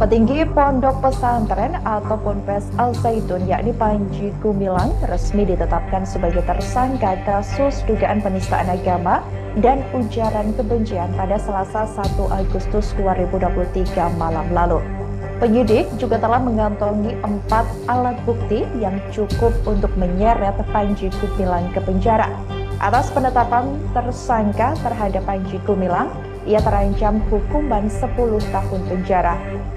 Petinggi Pondok Pesantren atau Ponpes Al Zaitun yakni Panji Gumilang resmi ditetapkan sebagai tersangka kasus dugaan penistaan agama dan ujaran kebencian pada Selasa 1 Agustus 2023 malam lalu. Penyidik juga telah mengantongi 4 alat bukti yang cukup untuk menyeret Panji Gumilang ke penjara. Atas penetapan tersangka terhadap Panji Gumilang, ia terancam hukuman 10 tahun penjara.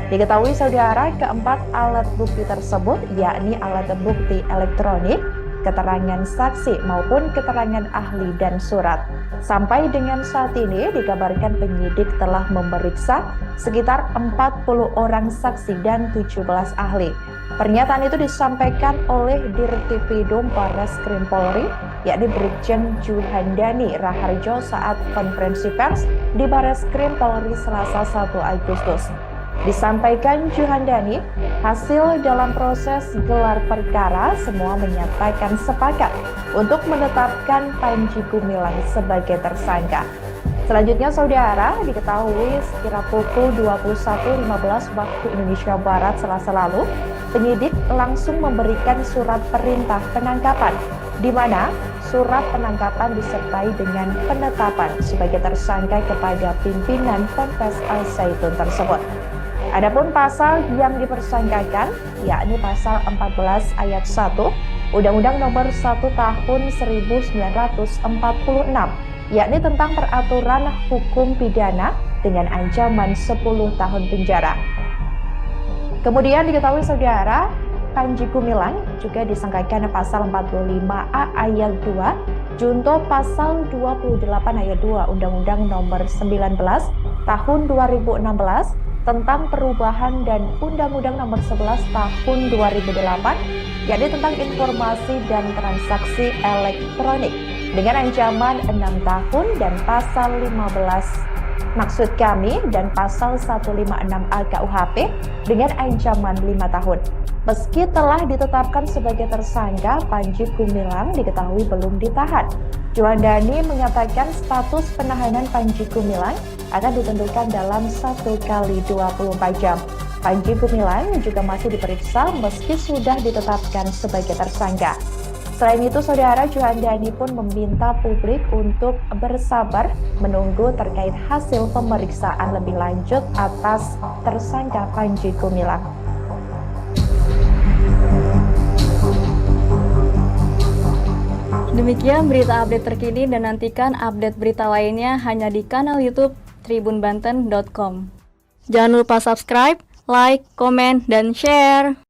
Diketahui saudara, keempat alat bukti tersebut yakni alat bukti elektronik, keterangan saksi maupun keterangan ahli dan surat. Sampai dengan saat ini dikabarkan penyidik telah memeriksa sekitar 40 orang saksi dan 17 ahli. Pernyataan itu disampaikan oleh Dirtipidum Barreskrim Polri, yakni Brigjen Juhandani Raharjo saat konferensi pers di Barreskrim Polri Selasa 1 Agustus. Disampaikan Juhandani, hasil dalam proses gelar perkara semua menyatakan sepakat untuk menetapkan Panji Gumilang sebagai tersangka. Selanjutnya saudara, diketahui sekira pukul 21.15 waktu Indonesia Barat Selasa lalu, penyidik langsung memberikan surat perintah penangkapan, di mana surat penangkapan disertai dengan penetapan sebagai tersangka kepada pimpinan Ponpes Al Zaitun tersebut. Adapun pasal yang dipersangkakan yakni pasal 14 ayat 1 Undang-Undang Nomor 1 Tahun 1946, yakni tentang peraturan hukum pidana dengan ancaman 10 tahun penjara. Kemudian diketahui saudara, Panji Gumilang juga disangkakan pasal 45A ayat 2 junto pasal 28 ayat 2 Undang-Undang Nomor 19 Tahun 2016 tentang perubahan dan Undang-Undang Nomor 11 Tahun 2008 yakni tentang informasi dan transaksi elektronik dengan ancaman 6 tahun dan pasal 15 dan pasal 156A KUHP dengan ancaman 5 tahun. Meski telah ditetapkan sebagai tersangka, Panji Gumilang diketahui belum ditahan. Juhandani mengatakan status penahanan Panji Gumilang akan ditentukan dalam 1x24 jam. Panji Gumilang juga masih diperiksa meski sudah ditetapkan sebagai tersangka. Selain itu, saudara, Juhandani pun meminta publik untuk bersabar menunggu terkait hasil pemeriksaan lebih lanjut atas tersangka Panji Gumilang. Demikian berita update terkini dan nantikan update berita lainnya hanya di kanal YouTube tribunbanten.com. Jangan lupa subscribe, like, komen, dan share.